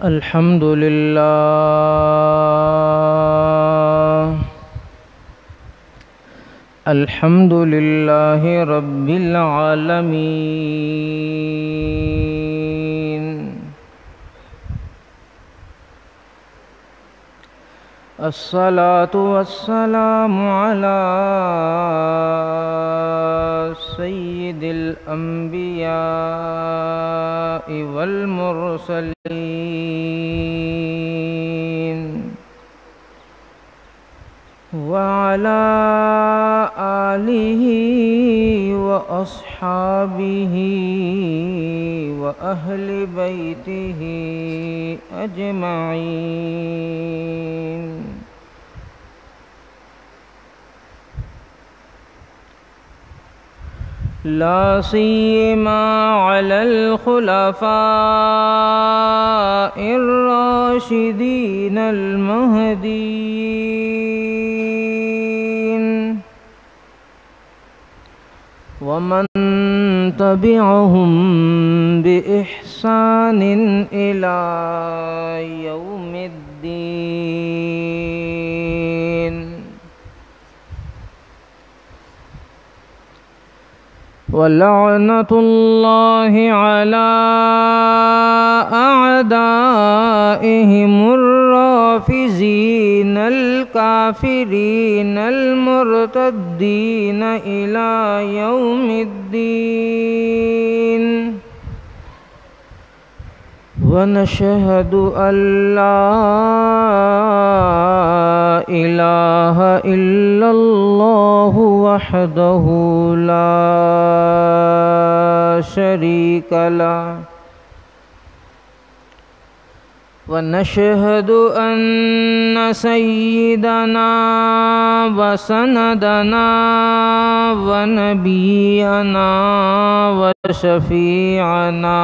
الحمد لله الحمد لله رب العالمين. الصلاة والسلام على سيد الأنبياء والمرسلين وعلى آله وأصحابه وأهل بيته أجمعين. لا سيما على الخلفاء الراشدين المهديين ومن تبعهم بإحسان إلى يوم الدين. ولعنة الله على أعدائهم الرافزين الكافرين المرتدين إلى يوم الدين. ونشهد أن لا إله إلا الله وحده لا شريك له. ونشهد أن سيدنا وسندنا ونبينا وشفيعنا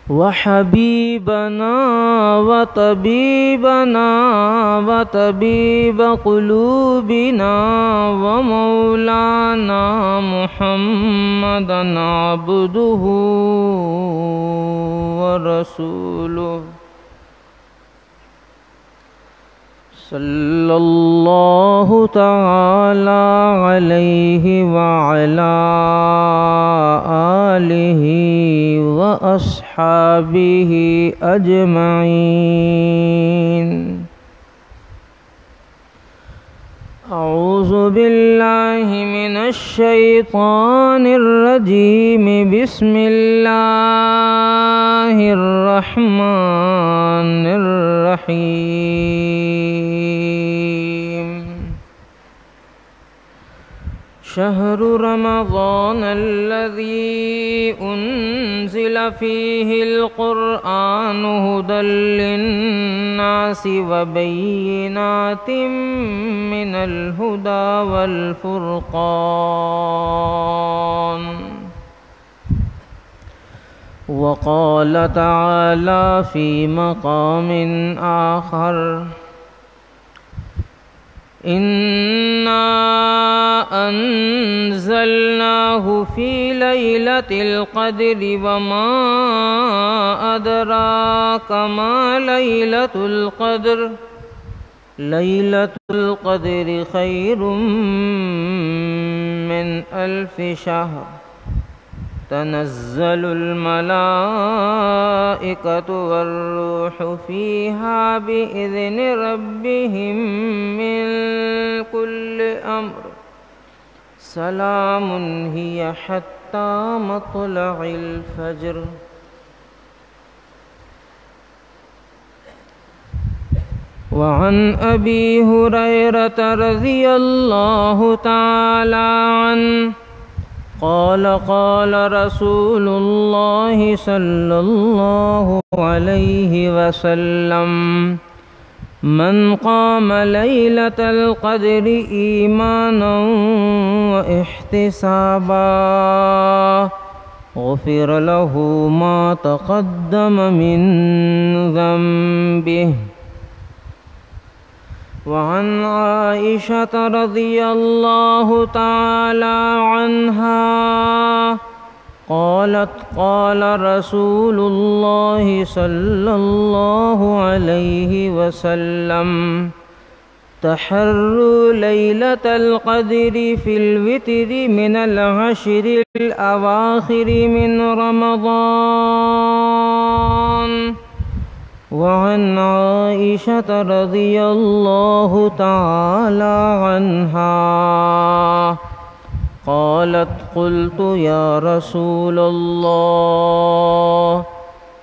وحبيبنا وطبيبنا وطبيب قلوبنا ومولانا محمدا عبده ورسوله صلى الله تعالى عليه وعلى آله وأصحابه أجمعين. أعوذ بالله من الشيطان الرجيم. بسم الله الرحمن الرحيم. شهر رمضان الذي أنزل فيه القرآن هدى للناس وبينات من الهدى والفرقان. وقال تعالى في مقام آخر: إنا أنزلناه في ليلة القدر وما أدراك ما ليلة القدر. ليلة القدر خير من 1000 شهر. تنزل الملائكة والروح فيها بإذن ربهم من كل أمر. سلام هي حتى مطلع الفجر. وعن أبي هريرة رضي الله تعالى عنه قال: قال رسول الله صلى الله عليه وسلم: من قام ليلة القدر إيمانا واحتسابا غفر له ما تقدم من ذنبه. وعن عائشة رضي الله تعالى عنها قالت قال رسول الله صلى الله عليه وسلم تحروا ليلة القدر في الوتر من العشر الأواخر من رمضان. وعن عائشة رضي الله تعالى عنها قالت قلت يا رسول الله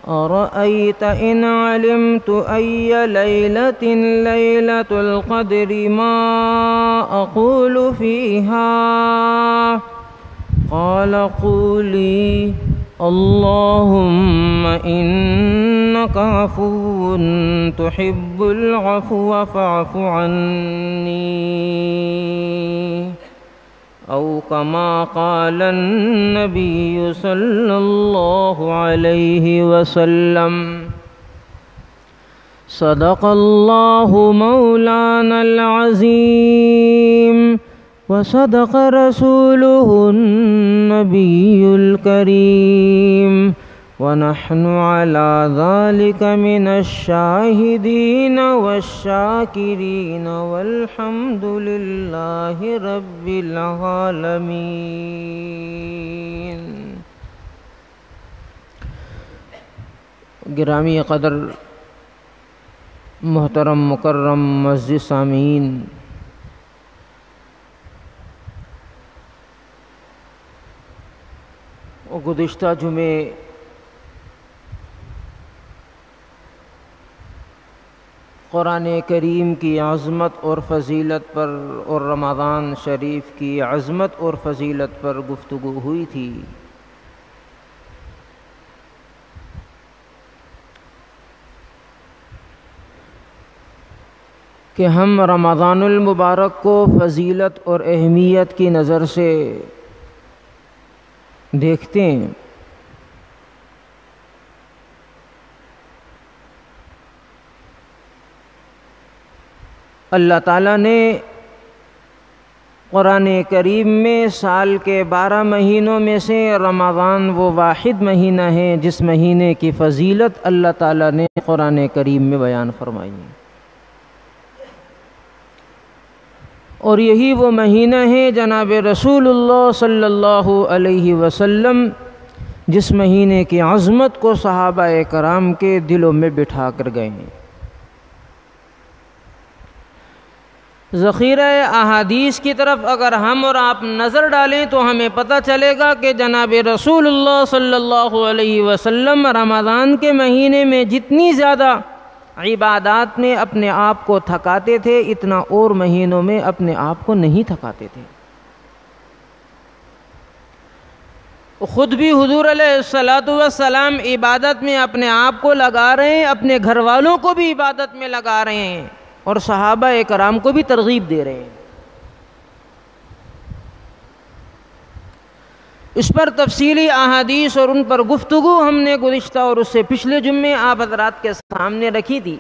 أرأيت إن علمت أي ليلة ليلة القدر ما أقول فيها؟ قال قولي اللهم إنك عفو تحب العفو فاعف عني، أو كما قال النبي صلى الله عليه وسلم. صدق الله مولانا العظيم وصدق رسوله النبي الكريم، ونحن على ذلك من الشاهدين والشاكرين، والحمد لله رب العالمين. گرامی قدر محترم مکرم مسجد سامعین، گزشتہ جمعے قرآن کریم کی عظمت اور فضیلت پر اور رمضان شریف کی عظمت اور فضیلت پر گفتگو ہوئی تھی. کہ ہم رمضان المبارک کو فضیلت اور اہمیت کی نظر سے دیکھتے ہیں. اللہ تعالیٰ نے قرآن کریم میں سال کے 12 مہینوں میں سے رمضان وہ واحد مہینہ ہے جس مہینے کی فضیلت اللہ تعالیٰ نے قرآن کریم میں بیان فرمائی ہے. اور یہی وہ مہینہ ہے جناب رسول اللہ صلی اللہ علیہ وسلم جس مہینے کی عظمت کو صحابہ کرام کے دلوں میں بٹھا کر گئے ہیں. ذخیرہ احادیث کی طرف اگر ہم اور آپ نظر ڈالیں تو ہمیں پتہ چلے گا کہ جناب رسول اللہ صلی اللہ علیہ وسلم رمضان کے مہینے میں جتنی زیادہ عبادات میں اپنے آپ کو تھکاتے تھے اتنا اور مہینوں میں اپنے آپ کو نہیں تھکاتے تھے. خود بھی حضور علیہ الصلوۃ والسلام عبادت میں اپنے آپ کو لگا رہے ہیں، اپنے گھر والوں کو بھی عبادت میں لگا رہے ہیں، اور صحابہ کرام کو بھی ترغیب دے رہے ہیں. اس پر تفصیلی احادیث اور ان پر گفتگو ہم نے گزشتہ اور اس سے پچھلے جمعے آپ حضرات کے سامنے رکھی تھی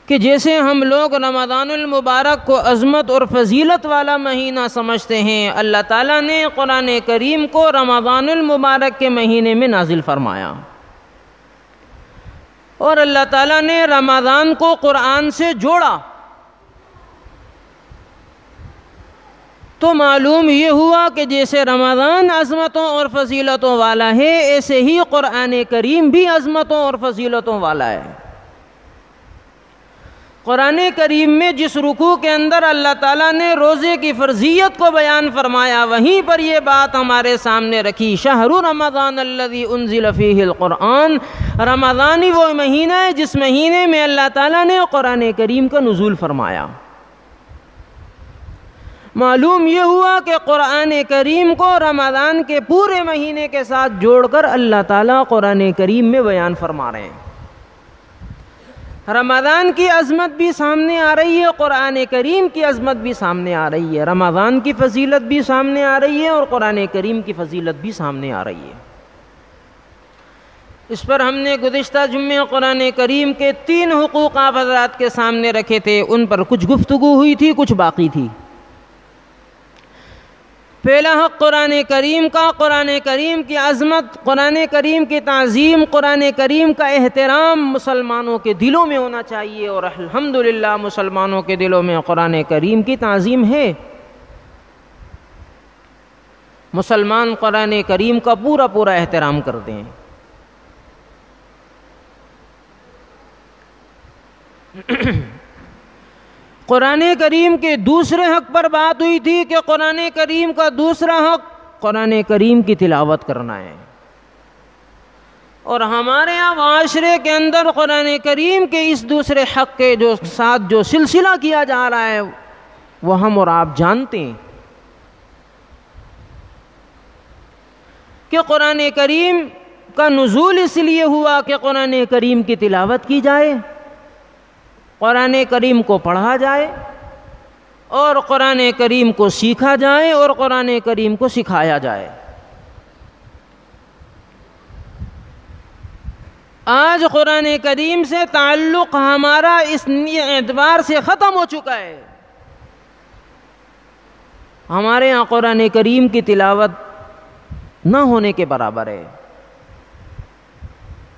کہ جیسے ہم لوگ رمضان المبارک کو عظمت اور فضیلت والا مہینہ سمجھتے ہیں، اللہ تعالیٰ نے قرآن کریم کو رمضان المبارک کے مہینے میں نازل فرمایا، اور اللہ تعالیٰ نے رمضان کو قرآن سے جوڑا. تو معلوم یہ ہوا کہ جیسے رمضان عظمتوں اور فضیلتوں والا ہے، ایسے ہی قرآن کریم بھی عظمتوں اور فضیلتوں والا ہے. قرآن کریم میں جس رکوع کے اندر اللہ تعالیٰ نے روزے کی فرضیت کو بیان فرمایا، وہیں پر یہ بات ہمارے سامنے رکھی. شہر رمضان الذی انزل فیہ القرآن، رمضان ہی وہ مہینہ ہے جس مہینے میں اللہ تعالیٰ نے قرآن کریم کا نزول فرمایا. معلوم یہ ہوا کہ قرآن کریم کو رمضان کے پورے مہینے کے ساتھ جوڑ کر اللہ تعالیٰ قرآن کریم میں بیان فرما رہے ہیں. رمضان کی عظمت بھی سامنے آ رہی ہے، قرآن کریم کی عظمت بھی سامنے آ رہی ہے، رمضان کی فضیلت بھی سامنے آ رہی ہے اور قرآن کریم کی فضیلت بھی سامنے آ رہی ہے۔ اس پر ہم نے گزشتہ جمعے قرآن کریم کے 3 حقوق آپ حضرات کے سامنے رکھے تھے، ان پر کچھ گفتگو ہوئی تھی، کچھ باقی تھی۔ پہلا حق قرآن کریم کا، قرآن کریم کی عظمت، قرآن کریم کی تعظیم، قرآن کریم کا احترام مسلمانوں کے دلوں میں ہونا چاہیے، اور الحمدللہ مسلمانوں کے دلوں میں قرآن کریم کی تعظیم ہے۔ مسلمان قرآن کریم کا پورا پورا احترام کرتے ہیں۔ قرآن کریم کے دوسرے حق پر بات ہوئی تھی کہ قرآن کریم کا دوسرا حق قرآن کریم کی تلاوت کرنا ہے، اور ہمارے یہاں معاشرے کے اندر قرآن کریم کے اس دوسرے حق کے جو ساتھ جو سلسلہ کیا جا رہا ہے وہ ہم اور آپ جانتے ہیں کہ قرآن کریم کا نزول اس لیے ہوا کہ قرآن کریم کی تلاوت کی جائے، قرآن کریم کو پڑھا جائے، اور قرآن کریم کو سیکھا جائے، اور قرآن کریم کو سکھایا جائے۔ آج قرآن کریم سے تعلق ہمارا اس اعتبار سے ختم ہو چکا ہے، ہمارے یہاں قرآن کریم کی تلاوت نہ ہونے کے برابر ہے۔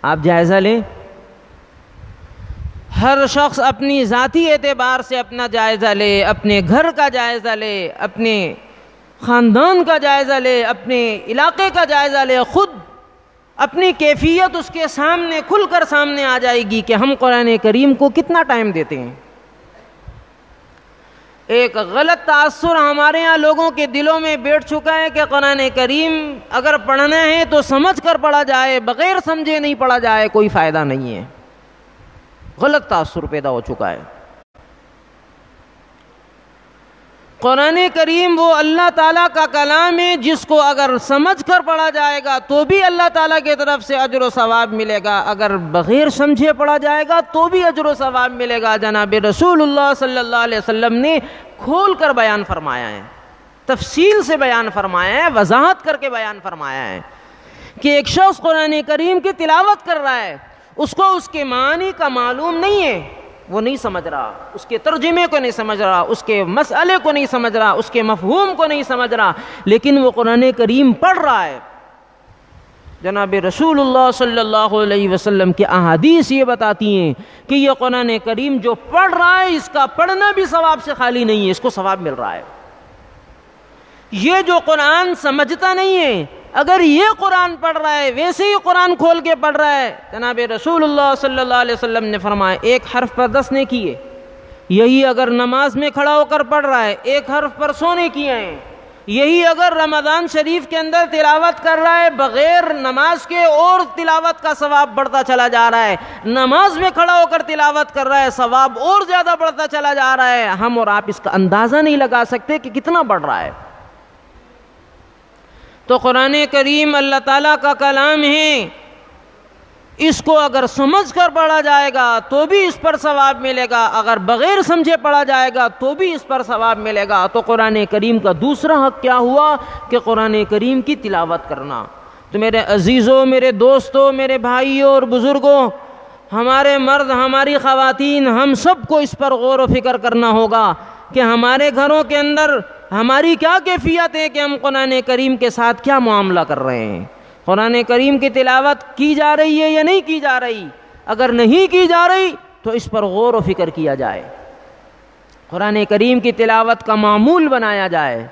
آپ جائزہ لیں، ہر شخص اپنی ذاتی اعتبار سے اپنا جائزہ لے، اپنے گھر کا جائزہ لے، اپنے خاندان کا جائزہ لے، اپنے علاقے کا جائزہ لے، خود اپنی کیفیت اس کے سامنے کھل کر سامنے آ جائے گی کہ ہم قرآن کریم کو کتنا ٹائم دیتے ہیں۔ ایک غلط تاثر ہمارے یہاں لوگوں کے دلوں میں بیٹھ چکا ہے کہ قرآن کریم اگر پڑھنا ہے تو سمجھ کر پڑھا جائے، بغیر سمجھے نہیں پڑھا جائے، کوئی فائدہ نہیں ہے۔ غلط تاثر پیدا ہو چکا ہے۔ قرآن کریم وہ اللہ تعالیٰ کا کلام ہے جس کو اگر سمجھ کر پڑھا جائے گا تو بھی اللہ تعالیٰ کی طرف سے اجر و ثواب ملے گا، اگر بغیر سمجھے پڑھا جائے گا تو بھی اجر و ثواب ملے گا۔ جناب رسول اللہ صلی اللہ علیہ وسلم نے کھول کر بیان فرمایا ہے، تفصیل سے بیان فرمایا ہے، وضاحت کر کے بیان فرمایا ہے کہ ایک شخص قرآن کریم کی تلاوت کر رہا ہے، اس کو اس کے معنی کا معلوم نہیں ہے، وہ نہیں سمجھ رہا، اس کے ترجمے کو نہیں سمجھ رہا، اس کے مسئلے کو نہیں سمجھ رہا، اس کے مفہوم کو نہیں سمجھ رہا، لیکن وہ قرآن کریم پڑھ رہا ہے۔ جناب رسول اللہ صلی اللہ علیہ وسلم کی احادیث یہ بتاتی ہیں کہ یہ قرآن کریم جو پڑھ رہا ہے اس کا پڑھنا بھی ثواب سے خالی نہیں ہے، اس کو ثواب مل رہا ہے۔ یہ جو قرآن سمجھتا نہیں ہے، اگر یہ قرآن پڑھ رہا ہے، ویسے ہی قرآن کھول کے پڑھ رہا ہے، جناب رسول اللہ صلی اللہ علیہ وسلم نے فرمایا 1 حرف پر 10 نیکی ہے۔ یہی اگر نماز میں کھڑا ہو کر پڑھ رہا ہے 1 حرف پر 100 نیکی ہیں۔ یہی اگر رمضان شریف کے اندر تلاوت کر رہا ہے بغیر نماز کے، اور تلاوت کا ثواب بڑھتا چلا جا رہا ہے، نماز میں کھڑا ہو کر تلاوت کر رہا ہے ثواب اور زیادہ بڑھتا چلا جا رہا ہے۔ ہم اور آپ اس کا اندازہ نہیں لگا سکتے کہ کتنا بڑھ رہا ہے۔ تو قرآن کریم اللہ تعالیٰ کا کلام ہے، اس کو اگر سمجھ کر پڑھا جائے گا تو بھی اس پر ثواب ملے گا، اگر بغیر سمجھے پڑھا جائے گا تو بھی اس پر ثواب ملے گا۔ تو قرآن کریم کا دوسرا حق کیا ہوا کہ قرآن کریم کی تلاوت کرنا۔ تو میرے عزیزوں، میرے دوستوں، میرے بھائیوں اور بزرگوں، ہمارے مرد، ہماری خواتین، ہم سب کو اس پر غور و فکر کرنا ہوگا کہ ہمارے گھروں کے اندر ہماری کیا کیفیت ہے کہ ہم قرآن کریم کے ساتھ کیا معاملہ کر رہے ہیں۔ قرآن کریم کی تلاوت کی جا رہی ہے یا نہیں کی جا رہی؟ اگر نہیں کی جا رہی تو اس پر غور و فکر کیا جائے، قرآن کریم کی تلاوت کا معمول بنایا جائے،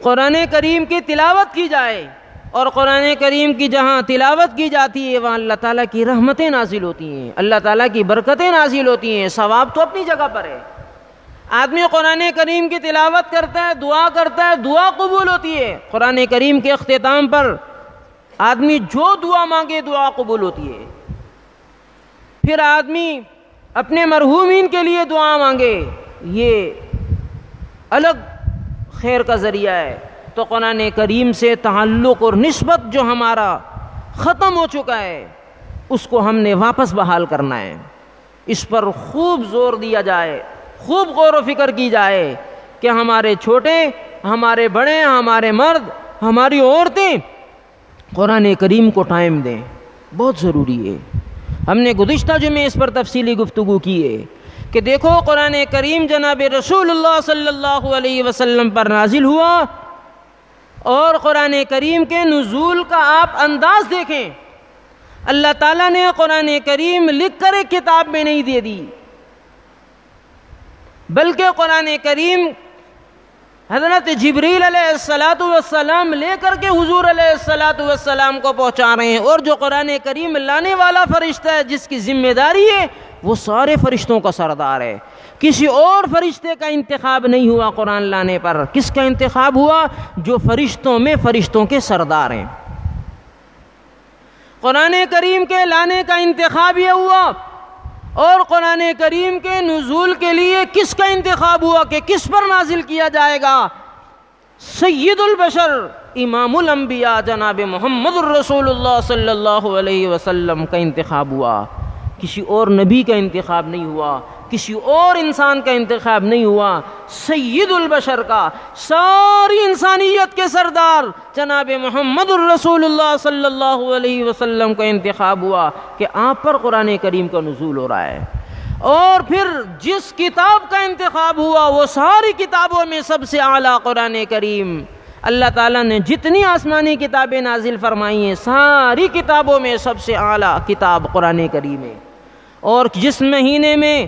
قرآن کریم کی تلاوت کی جائے، اور قرآن کریم کی جہاں تلاوت کی جاتی ہے وہاں اللہ تعالیٰ کی رحمتیں نازل ہوتی ہیں، اللہ تعالیٰ کی برکتیں نازل ہوتی ہیں، ثواب تو اپنی جگہ پر ہے۔ آدمی قرآن کریم کی تلاوت کرتا ہے، دعا کرتا ہے، دعا قبول ہوتی ہے۔ قرآن کریم کے اختتام پر آدمی جو دعا مانگے دعا قبول ہوتی ہے۔ پھر آدمی اپنے مرحومین کے لیے دعا مانگے، یہ الگ خیر کا ذریعہ ہے۔ تو قرآن کریم سے تعلق اور نسبت جو ہمارا ختم ہو چکا ہے اس کو ہم نے واپس بحال کرنا ہے۔ اس پر خوب زور دیا جائے، خوب غور و فکر کی جائے کہ ہمارے چھوٹے، ہمارے بڑے، ہمارے مرد، ہماری عورتیں قرآن کریم کو ٹائم دیں، بہت ضروری ہے۔ ہم نے گزشتہ جمعے اس پر تفصیلی گفتگو کی ہے کہ دیکھو قرآن کریم جناب رسول اللہ صلی اللہ علیہ وسلم پر نازل ہوا، اور قرآن کریم کے نزول کا آپ انداز دیکھیں۔ اللہ تعالیٰ نے قرآن کریم لکھ کر ایک کتاب میں نہیں دے دی، بلکہ قرآن کریم حضرت جبریل علیہ السلام لے کر کے حضور علیہ السلام کو پہنچا رہے ہیں، اور جو قرآن کریم لانے والا فرشتہ ہے جس کی ذمہ داری ہے وہ سارے فرشتوں کا سردار ہے۔ کسی اور فرشتے کا انتخاب نہیں ہوا قرآن لانے پر، کس کا انتخاب ہوا؟ جو فرشتوں میں فرشتوں کے سردار ہیں۔ قرآن کریم کے لانے کا انتخاب یہ ہوا، اور قرآن کریم کے نزول کے لیے کس کا انتخاب ہوا کہ کس پر نازل کیا جائے گا؟ سید البشر امام الانبیاء جناب محمد الرسول اللہ صلی اللہ علیہ وسلم کا انتخاب ہوا، کسی اور نبی کا انتخاب نہیں ہوا، کسی اور انسان کا انتخاب نہیں ہوا، سید البشر کا، ساری انسانیت کے سردار جناب محمد الرسول اللہ صلی اللہ علیہ وسلم کا انتخاب ہوا کہ آپ پر قرآن کریم کا نزول ہو رہا ہے۔ اور پھر جس کتاب کا انتخاب ہوا وہ ساری کتابوں میں سب سے اعلیٰ قرآن کریم۔ اللہ تعالیٰ نے جتنی آسمانی کتابیں نازل فرمائی ہیں ساری کتابوں میں سب سے اعلیٰ کتاب قرآن کریم ہے، اور جس مہینے میں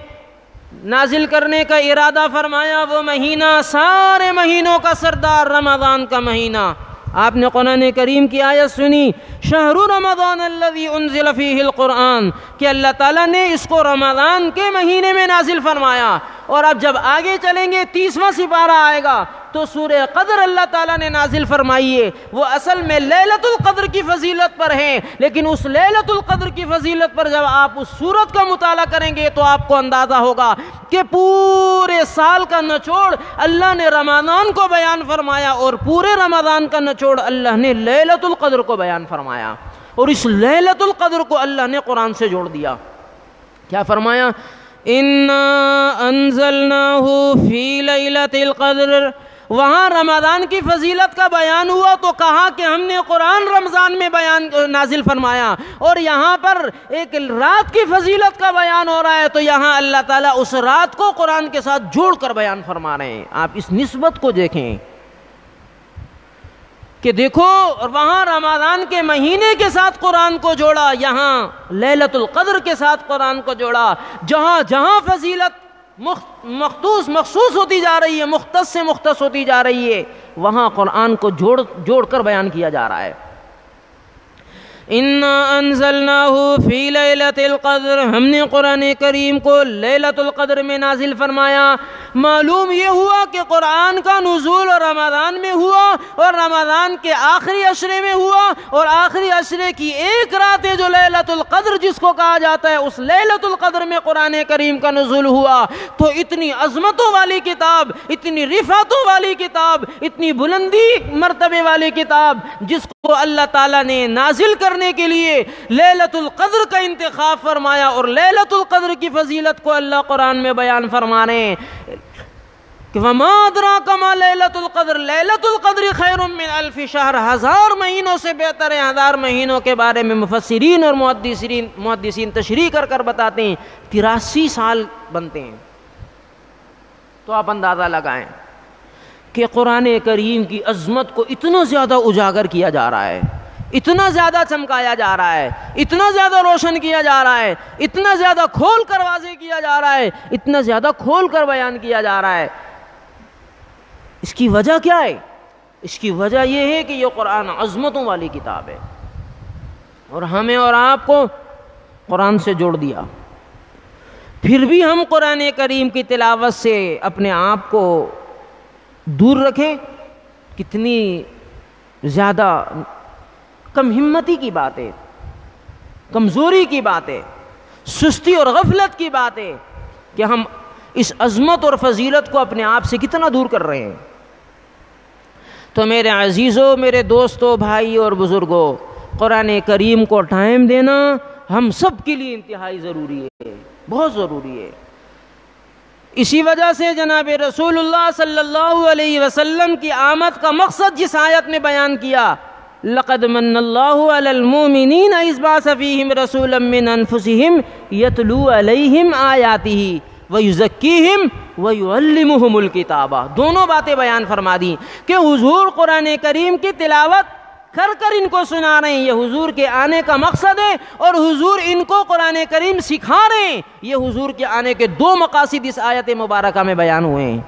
نازل کرنے کا ارادہ فرمایا وہ مہینہ سارے مہینوں کا سردار رمضان کا مہینہ۔ آپ نے قرآن کریم کی آیت سنی، شہر رمضان الذی انزل فیہ القرآن، کہ اللہ تعالیٰ نے اس کو رمضان کے مہینے میں نازل فرمایا۔ اور اب جب آگے چلیں گے 30واں سپارہ آئے گا تو سورہ قدر اللہ تعالیٰ نے نازل فرمائی ہے، وہ اصل میں لیلۃ القدر کی فضیلت پر ہے، لیکن اس لیلۃ القدر کی فضیلت پر جب آپ اس سورت کا مطالعہ کریں گے تو آپ کو اندازہ ہوگا کہ پورے سال کا نچوڑ اللہ نے رمضان کو بیان فرمایا، اور پورے رمضان کا نچوڑ اللہ نے لیلۃ القدر کو بیان فرمایا، اور اس لیلۃ القدر کو اللہ نے قرآن سے جوڑ دیا۔ کیا فرمایا؟ اِنَّا أَنزَلْنَاهُ فِي لَيْلَةِ الْقَدْرِ۔ وہاں رمضان کی فضیلت کا بیان ہوا تو کہا کہ ہم نے قرآن رمضان میں نازل فرمایا، اور یہاں پر ایک رات کی فضیلت کا بیان ہو رہا ہے تو یہاں اللہ تعالیٰ اس رات کو قرآن کے ساتھ جوڑ کر بیان فرما رہے ہیں۔ آپ اس نسبت کو دیکھیں کہ دیکھو وہاں رمضان کے مہینے کے ساتھ قرآن کو جوڑا، یہاں لیلۃ القدر کے ساتھ قرآن کو جوڑا۔ جہاں جہاں فضیلت مخصوص ہوتی جا رہی ہے، مختص سے مختص ہوتی جا رہی ہے، وہاں قرآن کو جوڑ کر بیان کیا جا رہا ہے۔ اِنَّا أَنزَلْنَاهُ فِي لَيْلَةِ الْقَدْرِ، ہم نے قرآن کریم کو لیلۃ القدر میں نازل فرمایا۔ معلوم یہ ہوا کہ قرآن کا نزول رمضان میں ہوا، اور رمضان کے آخری عشرے میں ہوا، اور آخری عشرے کی ایک رات ہے جو لیلۃ القدر جس کو کہا جاتا ہے، اس لیلۃ القدر میں قرآن کریم کا نزول ہوا۔ تو اتنی عظمتوں والی کتاب، اتنی رفعتوں والی کتاب، اتنی بلندی مرتبے والی کتاب جس کو اللہ تعالیٰ نے نازل کرنے کے لیے لیلۃ القدر کا انتخاب فرمایا، اور لیلۃ القدر کی فضیلت کو اللہ قرآن میں بیان فرما رہے ہیں کہ وَمَا أَدْرَاكَ مَا لَيْلَةُ الْقَدْرِ لَيْلَةُ الْقَدْرِ خَيْرٌ مِّنْ أَلْفِ شَهْرٍ، 1000 مہینوں سے بہتر ہے۔ 1000 مہینوں کے بارے میں مفسرین اور محدثین تشریح کر بتاتے ہیں 83 سال بنتے ہیں۔ تو آپ اندازہ لگائیں کہ قرآن کریم کی عظمت کو اتنا زیادہ اجاگر کیا جا رہا ہے، اتنا زیادہ چمکایا جا رہا ہے، اتنا زیادہ روشن کیا جا رہا ہے، اتنا زیادہ کھول کر واضح کیا جا رہا ہے، اتنا زیادہ کھول کر بیان کیا جا رہا ہے۔ اس کی وجہ کیا ہے؟ اس کی وجہ یہ ہے کہ یہ قرآن عظمتوں والی کتاب ہے، اور ہمیں اور آپ کو قرآن سے جوڑ دیا۔ پھر بھی ہم قرآن کریم کی تلاوت سے اپنے آپ کو دور رکھیں، کتنی زیادہ کم ہمتی کی بات ہے، کمزوری کی بات ہے، سستی اور غفلت کی بات ہے کہ ہم اس عظمت اور فضیلت کو اپنے آپ سے کتنا دور کر رہے ہیں۔ تو میرے عزیزوں، میرے دوستوں، بھائی اور بزرگوں، قرآن کریم کو ٹائم دینا ہم سب کے لیے انتہائی ضروری ہے، بہت ضروری ہے۔ اسی وجہ سے جناب رسول اللہ صلی اللہ علیہ وسلم کی آمد کا مقصد جس آیت میں بیان کیا، لقد من اللہ علی المؤمنین اذ بعث فیہم رسولا من انفسہم یتلو علیہم آیاتہ ویزکیہم ویعلمہم الکتاب، دونوں باتیں بیان فرما دی کہ حضور قرآن کریم کی تلاوت کر کر ان کو سنا رہے ہیں، یہ حضور کے آنے کا مقصد ہے، اور حضور ان کو قرآن کریم سکھا رہے ہیں۔ یہ حضور کے آنے کے دو مقاصد اس آیت مبارکہ میں بیان ہوئے ہیں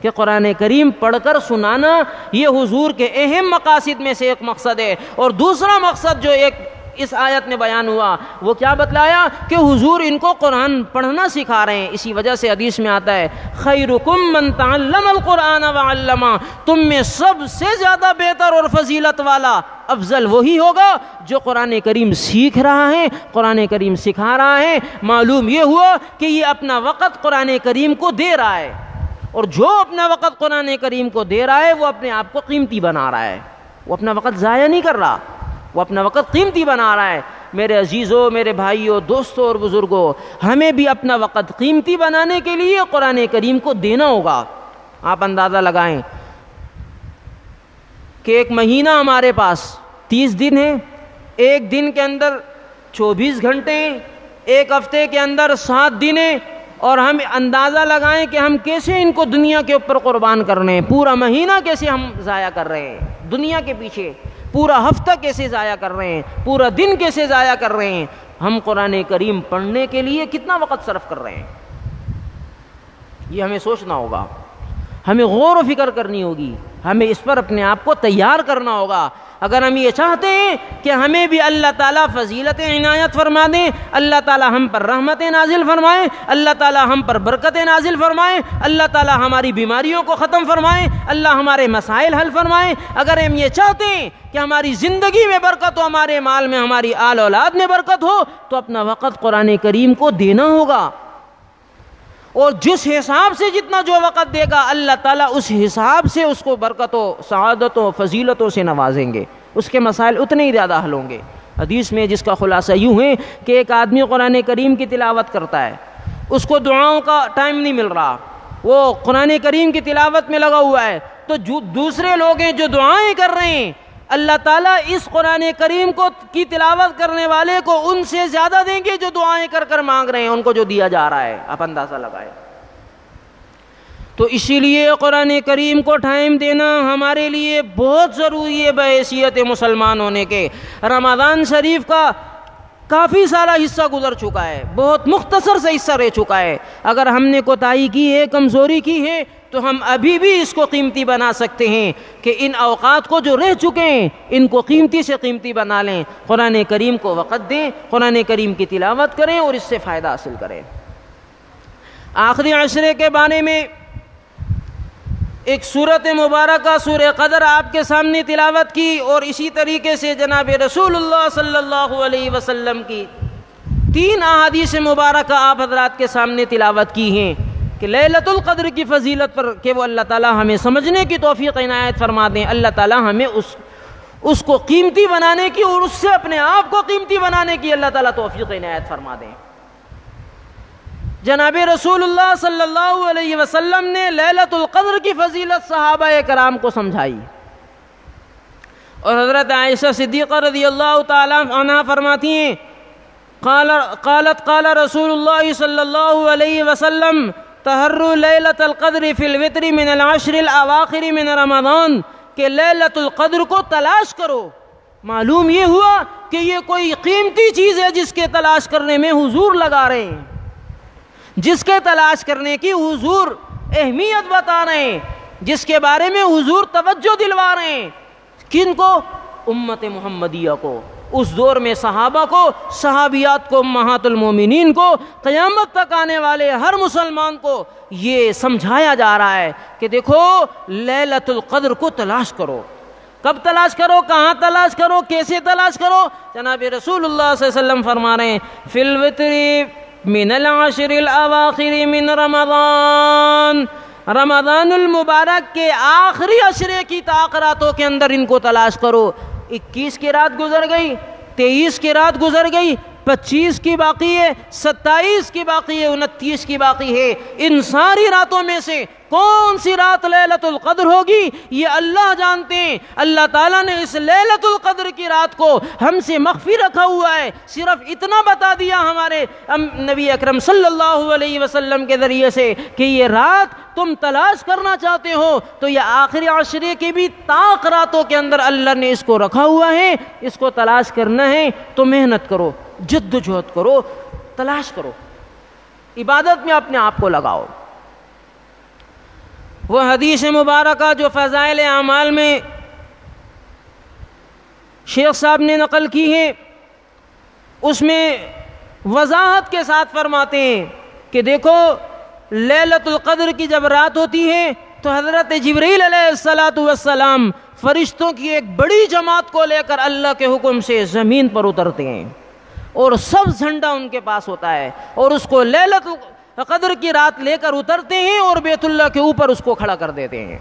کہ قرآن کریم پڑھ کر سنانا یہ حضور کے اہم مقاصد میں سے ایک مقصد ہے، اور دوسرا مقصد جو ایک اس آیت میں بیان ہوا وہ کیا بتلایا کہ حضور ان کو قرآن پڑھنا سکھا رہے ہیں۔ اسی وجہ سے حدیث میں آتا ہے خیرکم من تعلم القرآن وعلمہ، تم میں سب سے زیادہ بہتر اور فضیلت والا افضل وہی ہوگا جو قرآن کریم سیکھ رہا ہے، قرآن کریم سکھا رہا ہے۔ معلوم یہ ہوا کہ یہ اپنا وقت قرآن کریم کو دے رہا ہے، اور جو اپنا وقت قرآن کریم کو دے رہا ہے وہ اپنے آپ کو قیمتی بنا رہا ہے، وہ اپنا وقت ضائع نہیں کر رہا، وہ اپنا وقت قیمتی بنا رہا ہے۔ میرے عزیزوں، میرے بھائیوں، دوستوں اور بزرگوں، ہمیں بھی اپنا وقت قیمتی بنانے کے لیے قرآن کریم کو دینا ہوگا۔ آپ اندازہ لگائیں کہ ایک مہینہ ہمارے پاس 30 دن ہے، ایک دن کے اندر 24 گھنٹے ہیں، ایک ہفتے کے اندر 7 دن ہیں، اور ہم اندازہ لگائیں کہ ہم کیسے ان کو دنیا کے اوپر قربان کر رہے ہیں، پورا مہینہ کیسے ہم ضائع کر رہے ہیں دنیا کے پیچھے، پورا ہفتہ کیسے ضائع کر رہے ہیں، پورا دن کیسے ضائع کر رہے ہیں۔ ہم قرآن کریم پڑھنے کے لیے کتنا وقت صرف کر رہے ہیں، یہ ہمیں سوچنا ہوگا، ہمیں غور و فکر کرنی ہوگی، ہمیں اس پر اپنے آپ کو تیار کرنا ہوگا۔ اگر ہم یہ چاہتے ہیں کہ ہمیں بھی اللہ تعالیٰ فضیلت عنایت فرما دیں، اللہ تعالیٰ ہم پر رحمت نازل فرمائیں، اللہ تعالیٰ ہم پر برکت نازل فرمائیں، اللہ تعالیٰ ہماری بیماریوں کو ختم فرمائیں، اللہ ہمارے مسائل حل فرمائیں، اگر ہم یہ چاہتے ہیں کہ ہماری زندگی میں برکت ہو، ہمارے مال میں، ہماری آل اولاد میں برکت ہو، تو اپنا وقت قرآن کریم کو دینا ہوگا، اور جس حساب سے جتنا جو وقت دے گا اللہ تعالیٰ اس حساب سے اس کو برکتوں، سعادتوں، فضیلتوں سے نوازیں گے، اس کے مسائل اتنے ہی زیادہ حل ہوں گے۔ حدیث میں جس کا خلاصہ یوں ہے کہ ایک آدمی قرآن کریم کی تلاوت کرتا ہے، اس کو دعاؤں کا ٹائم نہیں مل رہا، وہ قرآن کریم کی تلاوت میں لگا ہوا ہے، تو جو دوسرے لوگ ہیں جو دعائیں کر رہے ہیں، اللہ تعالیٰ اس قرآن کریم کو کی تلاوت کرنے والے کو ان سے زیادہ دیں گے جو دعائیں کر کر مانگ رہے ہیں، ان کو جو دیا جا رہا ہے، آپ اندازہ لگائیں۔ تو اسی لیے قرآن کریم کو ٹائم دینا ہمارے لیے بہت ضروری ہے بحیثیت مسلمان ہونے کے۔ رمضان شریف کا کافی سارا حصہ گزر چکا ہے، بہت مختصر سے حصہ رہ چکا ہے، اگر ہم نے کوتاہی کی ہے، کمزوری کی ہے، تو ہم ابھی بھی اس کو قیمتی بنا سکتے ہیں کہ ان اوقات کو جو رہ چکے ہیں ان کو قیمتی سے قیمتی بنا لیں، قرآن کریم کو وقت دیں، قرآن کریم کی تلاوت کریں اور اس سے فائدہ حاصل کریں۔ آخری عشرے کے بارے میں ایک سورت مبارکہ سورہ قدر آپ کے سامنے تلاوت کی، اور اسی طریقے سے جناب رسول اللہ صلی اللہ علیہ وسلم کی 3 احادیث مبارکہ آپ حضرات کے سامنے تلاوت کی ہیں کہ لیلۃ القدر کی فضیلت پر کہ وہ اللہ تعالیٰ ہمیں سمجھنے کی توفیق عنایت فرما دیں، اللہ تعالیٰ ہمیں اس کو قیمتی بنانے کی اور اس سے اپنے آپ کو قیمتی بنانے کی اللہ تعالیٰ توفیق عنایت فرما دیں۔ جناب رسول اللہ صلی اللہ علیہ وسلم نے لیلۃ القدر کی فضیلت صحابہ کرام کو سمجھائی، اور حضرت عائشہ صدیقہ رضی اللہ تعالی عنہا فرماتی ہیں قال رسول اللہ صلی اللہ علیہ وسلم تحروا لیلۃ القدر فی الوتر من العشر الاواخر من رمضان، کہ لیلۃ القدر کو تلاش کرو۔ معلوم یہ ہوا کہ یہ کوئی قیمتی چیز ہے جس کے تلاش کرنے میں حضور لگا رہے ہیں، جس کے تلاش کرنے کی حضور اہمیت بتا رہے ہیں، جس کے بارے میں حضور توجہ دلوا رہے ہیں۔ کن کو؟ امت محمدیہ کو، اس دور میں صحابہ کو، صحابیات کو، امہات المومنین کو، قیامت تک آنے والے ہر مسلمان کو یہ سمجھایا جا رہا ہے کہ دیکھو لیلۃ القدر کو تلاش کرو۔ کب تلاش کرو؟ کہاں تلاش کرو؟ کیسے تلاش کرو؟ جناب رسول اللہ صلی اللہ علیہ وسلم فرما رہے ہیں فی الوتر من العشر الاواخر من رمضان، رمضان المبارک کے آخری عشرے کی تاخیراتوں کے اندر ان کو تلاش کرو۔ 21 کی رات گزر گئی، 23 کی رات گزر گئی، 25 کی باقی ہے، 27 کی باقی ہے، 29 کی باقی ہے۔ ان ساری راتوں میں سے کون سی رات لیلۃ القدر ہوگی یہ اللہ جانتے ہیں۔ اللہ تعالیٰ نے اس لیلۃ القدر کی رات کو ہم سے مخفی رکھا ہوا ہے، صرف اتنا بتا دیا ہمارے نبی اکرم صلی اللہ علیہ وسلم کے ذریعے سے کہ یہ رات تم تلاش کرنا چاہتے ہو تو یہ آخری عشرے کی بھی طاق راتوں کے اندر اللہ نے اس کو رکھا ہوا ہے۔ اس کو تلاش کرنا ہے تو محنت کرو، جد و جہد کرو، تلاش کرو، عبادت میں اپنے آپ کو لگاؤ۔ وہ حدیث مبارکہ جو فضائل اعمال میں شیخ صاحب نے نقل کی ہے، اس میں وضاحت کے ساتھ فرماتے ہیں کہ دیکھو لیلۃ القدر کی جب رات ہوتی ہے تو حضرت جبریل علیہ السلام فرشتوں کی ایک بڑی جماعت کو لے کر اللہ کے حکم سے زمین پر اترتے ہیں، اور سب جھنڈا ان کے پاس ہوتا ہے، اور اس کو لیلۃ قدر کی رات لے کر اترتے ہیں اور بیت اللہ کے اوپر اس کو کھڑا کر دیتے ہیں،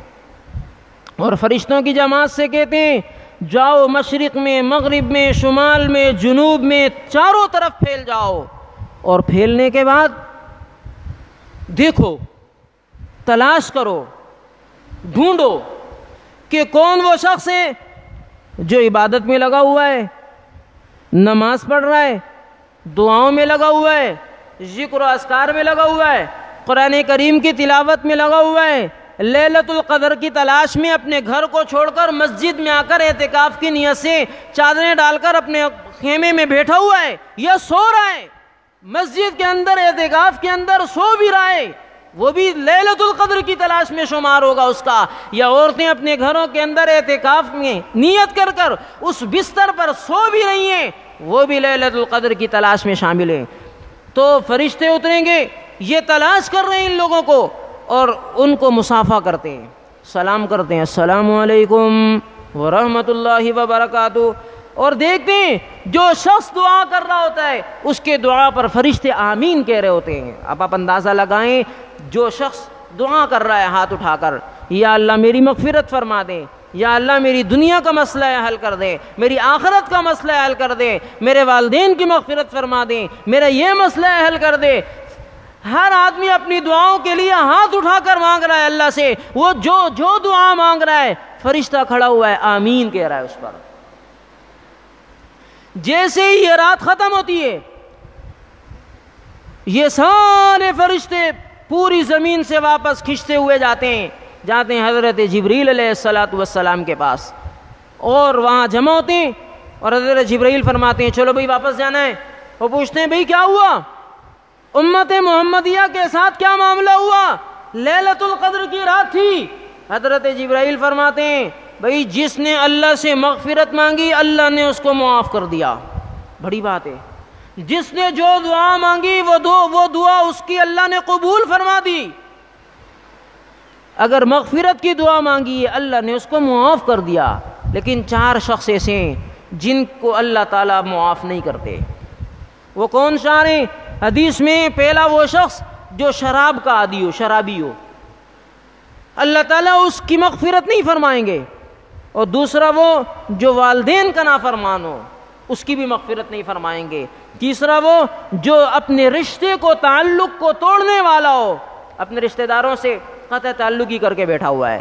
اور فرشتوں کی جماعت سے کہتے ہیں جاؤ مشرق میں، مغرب میں، شمال میں، جنوب میں، چاروں طرف پھیل جاؤ، اور پھیلنے کے بعد دیکھو، تلاش کرو، ڈھونڈو کہ کون وہ شخص ہے جو عبادت میں لگا ہوا ہے، نماز پڑھ رہا ہے، دعاؤں میں لگا ہوا ہے، ذکر و اذکار میں لگا ہوا ہے، قرآن کریم کی تلاوت میں لگا ہوا ہے، لیلۃ القدر کی تلاش میں اپنے گھر کو چھوڑ کر مسجد میں آ کر اعتکاف کی نیت سے چادریں ڈال کر اپنے خیمے میں بیٹھا ہوا ہے، یا سو رہا ہے مسجد کے اندر، اعتکاف کے اندر سو بھی رہا ہے، وہ بھی لیلۃ القدر کی تلاش میں شمار ہوگا اس کا۔ یا عورتیں اپنے گھروں کے اندر اعتکاف میں نیت کر کر اس بستر پر سو بھی رہی ہیں، وہ بھی لیلۃ القدر کی تلاش میں شامل ہیں۔ تو فرشتے اتریں گے، یہ تلاش کر رہے ہیں ان لوگوں کو، اور ان کو مصافحہ کرتے ہیں، سلام کرتے ہیں، السلام علیکم ورحمۃ اللہ وبرکاتہ، اور دیکھتے ہیں جو شخص دعا کر رہا ہوتا ہے اس کے دعا پر فرشتے آمین کہہ رہے ہوتے ہیں۔ اب آپ اندازہ لگائیں، جو شخص دعا کر رہا ہے ہاتھ اٹھا کر، یا اللہ میری مغفرت فرما دے، یا اللہ میری دنیا کا مسئلہ حل کر دے، میری آخرت کا مسئلہ حل کر دے، میرے والدین کی مغفرت فرما دے، میرا یہ مسئلہ حل کر دے، ہر آدمی اپنی دعاؤں کے لیے ہاتھ اٹھا کر مانگ رہا ہے اللہ سے، وہ جو دعا مانگ رہا ہے فرشتہ کھڑا ہوا ہے آمین کہہ رہا ہے اس پر۔ جیسے ہی یہ رات ختم ہوتی ہے، یہ سارے فرشتے پوری زمین سے واپس کھنچتے ہوئے جاتے ہیں حضرت جبریل علیہ السلام کے پاس، اور وہاں جمع ہوتے ہیں، اور حضرت جبریل فرماتے ہیں چلو بھائی واپس جانا ہے۔ وہ پوچھتے ہیں بھائی کیا ہوا، امت محمدیہ کے ساتھ کیا معاملہ ہوا، لیلۃ القدر کی رات تھی۔ حضرت جبرائیل فرماتے ہیں بھائی جس نے اللہ سے مغفرت مانگی اللہ نے اس کو معاف کر دیا، بڑی بات ہے۔ جس نے جو دعا مانگی وہ دعا اس کی اللہ نے قبول فرما دی۔ اگر مغفرت کی دعا مانگی اللہ نے اس کو معاف کر دیا، لیکن 4 شخص ایسے ہیں جن کو اللہ تعالیٰ معاف نہیں کرتے۔ وہ کون 4 ہیں؟ حدیث میں پہلا وہ شخص جو شراب کا عادی ہو، شرابی ہو، اللہ تعالیٰ اس کی مغفرت نہیں فرمائیں گے، اور دوسرا وہ جو والدین کا نافرمان ہو اس کی بھی مغفرت نہیں فرمائیں گے، تیسرا وہ جو اپنے رشتے کو تعلق کو توڑنے والا ہو، اپنے رشتہ داروں سے قطع تعلق ہی کر کے بیٹھا ہوا ہے۔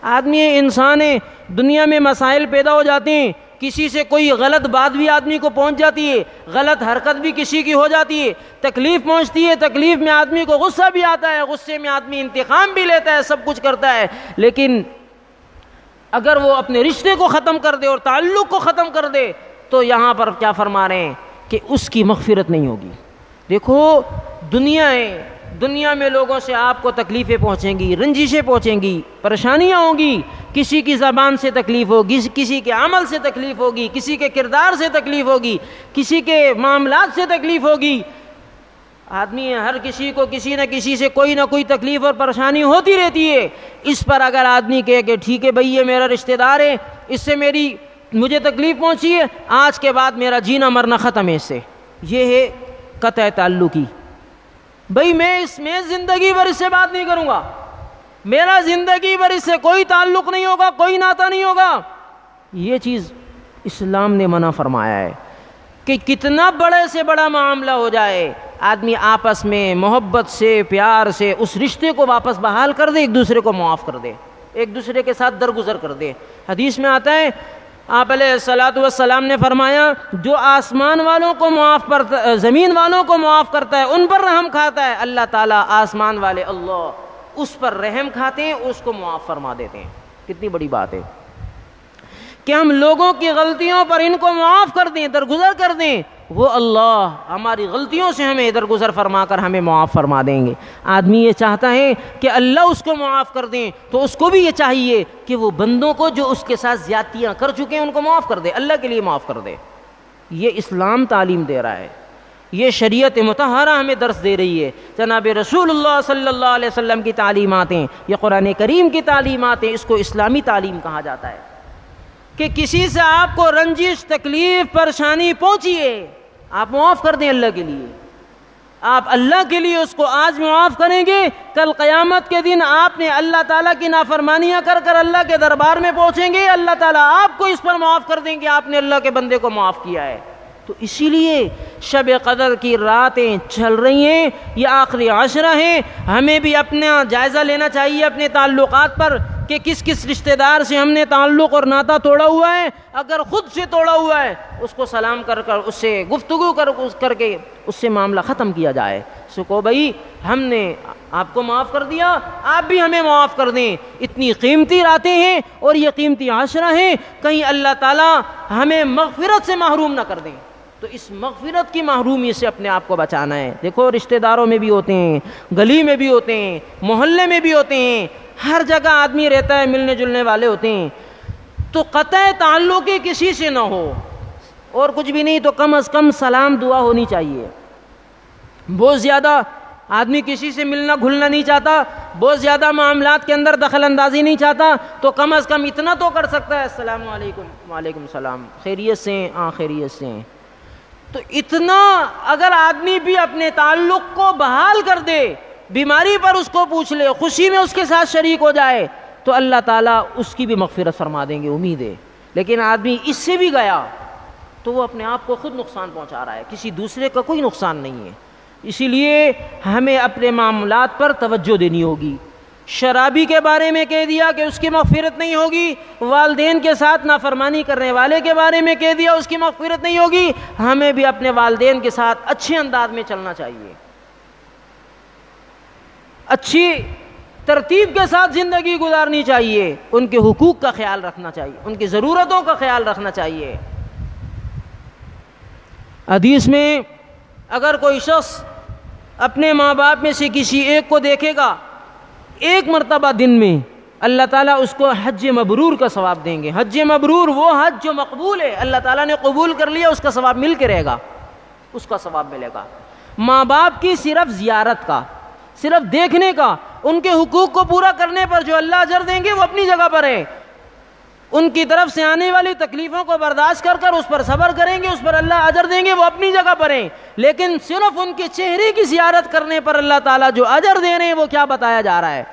آدمی انسان ہے، دنیا میں مسائل پیدا ہو جاتے ہیں، کسی سے کوئی غلط بات بھی آدمی کو پہنچ جاتی ہے، غلط حرکت بھی کسی کی ہو جاتی ہے، تکلیف پہنچتی ہے، تکلیف میں آدمی کو غصہ بھی آتا ہے، غصے میں آدمی انتقام بھی لیتا ہے، سب کچھ کرتا ہے، لیکن اگر وہ اپنے رشتے کو ختم کر دے اور تعلق کو ختم کر دے تو یہاں پر کیا فرما رہے ہیں کہ اس کی مغفرت نہیں ہوگی۔ دیکھو دنیا ہے، دنیا میں لوگوں سے آپ کو تکلیفیں پہنچیں گی، رنجشیں پہنچیں گی، پریشانیاں ہوں گی، کسی کی زبان سے تکلیف ہوگی، کسی کے عمل سے تکلیف ہوگی، کسی کے کردار سے تکلیف ہوگی، کسی کے معاملات سے تکلیف ہوگی۔ آدمی ہر کسی کو کسی نہ کسی سے کوئی نہ کوئی تکلیف اور پریشانی ہوتی رہتی ہے۔ اس پر اگر آدمی کہے کہ ٹھیک ہے بھائی یہ میرا رشتہ دار ہے، اس سے مجھے تکلیف پہنچی ہے، آج کے بعد میرا جینا مرنا ختم ہے اس سے، یہ ہے قطع تعلقی۔ بھائی میں زندگی بھر اس سے بات نہیں کروں گا، میرا زندگی بھر اس سے کوئی تعلق نہیں ہوگا، کوئی ناطہ نہیں ہوگا، یہ چیز اسلام نے منع فرمایا ہے۔ کہ کتنا بڑے سے بڑا معاملہ ہو جائے، آدمی آپس میں محبت سے پیار سے اس رشتے کو واپس بحال کر دے، ایک دوسرے کو معاف کر دے، ایک دوسرے کے ساتھ درگزر کر دے۔ حدیث میں آتا ہے آپ علیہ الصلوۃ والسلام نے فرمایا جو آسمان والوں کو معاف کرتا، زمین والوں کو معاف کرتا ہے، ان پر رحم کھاتا ہے، اللہ تعالیٰ آسمان والے اللہ اس پر رحم کھاتے ہیں، اس کو معاف فرما دیتے ہیں۔ کتنی بڑی بات ہے کہ ہم لوگوں کی غلطیوں پر ان کو معاف کر دیں، درگزر کر دیں، وہ اللہ ہماری غلطیوں سے ہمیں درگزر فرما کر ہمیں معاف فرما دیں گے۔ آدمی یہ چاہتا ہے کہ اللہ اس کو معاف کر دیں، تو اس کو بھی یہ چاہیے کہ وہ بندوں کو جو اس کے ساتھ زیادتیاں کر چکے ہیں ان کو معاف کر دے، اللہ کے لیے معاف کر دے۔ یہ اسلام تعلیم دے رہا ہے، یہ شریعت مطہرہ ہمیں درس دے رہی ہے، جناب رسول اللہ صلی اللہ علیہ وسلم کی تعلیمات ہیں، یہ قرآن کریم کی تعلیمات ہیں، اس کو اسلامی تعلیم کہا جاتا ہے کہ کسی سے آپ کو رنجش، تکلیف، پریشانی پہنچی ہے، آپ معاف کر دیں اللہ کے لیے، آپ اللہ کے لیے اس کو آج معاف کریں گے، کل قیامت کے دن آپ نے اللہ تعالیٰ کی نافرمانیاں کر کر اللہ کے دربار میں پہنچیں گے، اللہ تعالیٰ آپ کو اس پر معاف کر دیں گے، آپ نے اللہ کے بندے کو معاف کیا ہے۔ تو اسی لیے شب قدر کی راتیں چل رہی ہیں، یہ آخری عشرہ ہیں، ہمیں بھی اپنا جائزہ لینا چاہیے اپنے تعلقات پر کہ کس کس رشتہ دار سے ہم نے تعلق اور ناطہ توڑا ہوا ہے۔ اگر خود سے توڑا ہوا ہے اس کو سلام کر کر، اس سے گفتگو کر کے اس سے معاملہ ختم کیا جائے، اس کو بھائی ہم نے آپ کو معاف کر دیا، آپ بھی ہمیں معاف کر دیں۔ اتنی قیمتی راتیں ہیں اور یہ قیمتی عشرہ ہیں، کہیں اللہ تعالیٰ ہمیں مغفرت سے محروم نہ کر دیں، تو اس مغفرت کی محرومی سے اپنے آپ کو بچانا ہے۔ دیکھو رشتہ داروں میں بھی ہوتے ہیں، گلی میں بھی ہوتے ہیں، محلے میں بھی ہوتے ہیں، ہر جگہ آدمی رہتا ہے، ملنے جلنے والے ہوتے ہیں، تو قطع تعلق کسی سے نہ ہو، اور کچھ بھی نہیں تو کم از کم سلام دعا ہونی چاہیے۔ بہت زیادہ آدمی کسی سے ملنا گھلنا نہیں چاہتا، بہت زیادہ معاملات کے اندر دخل اندازی نہیں چاہتا، تو کم از کم اتنا تو کر سکتا ہے السلام علیکم، وعلیکم السلام، خیریت سے ہیں؟ ہاں خیریت سے ہیں۔ تو اتنا اگر آدمی بھی اپنے تعلق کو بحال کر دے، بیماری پر اس کو پوچھ لے، خوشی میں اس کے ساتھ شریک ہو جائے، تو اللہ تعالیٰ اس کی بھی مغفرت فرما دیں گے، امید ہے۔ لیکن آدمی اس سے بھی گیا تو وہ اپنے آپ کو خود نقصان پہنچا رہا ہے، کسی دوسرے کا کوئی نقصان نہیں ہے۔ اسی لیے ہمیں اپنے معاملات پر توجہ دینی ہوگی۔ شرابی کے بارے میں کہہ دیا کہ اس کی مغفرت نہیں ہوگی، والدین کے ساتھ نافرمانی کرنے والے کے بارے میں کہہ دیا اس کی مغفرت نہیں ہوگی، ہمیں بھی اپنے والدین کے ساتھ اچھے انداز میں چلنا چاہیے، اچھی ترتیب کے ساتھ زندگی گزارنی چاہیے، ان کے حقوق کا خیال رکھنا چاہیے، ان کی ضرورتوں کا خیال رکھنا چاہیے۔ حدیث میں اگر کوئی شخص اپنے ماں باپ میں سے کسی ایک کو دیکھے گا ایک مرتبہ دن میں، اللہ تعالیٰ اس کو حج مبرور کا ثواب دیں گے۔ حج مبرور وہ حج جو مقبول ہے، اللہ تعالیٰ نے قبول کر لیا، اس کا ثواب مل کے رہے گا، اس کا ثواب ملے گا۔ ماں باپ کی صرف زیارت کا، صرف دیکھنے کا، ان کے حقوق کو پورا کرنے پر جو اللہ اجر دیں گے وہ اپنی جگہ پر ہے، ان کی طرف سے آنے والی تکلیفوں کو برداشت کر کر اس پر صبر کریں گے، اس پر اللہ اجر دیں گے، وہ اپنی جگہ پر ہیں۔ لیکن صرف ان کے چہرے کی زیارت کرنے پر اللہ تعالیٰ جو اجر دے رہے ہیں وہ کیا بتایا جا رہا ہے؟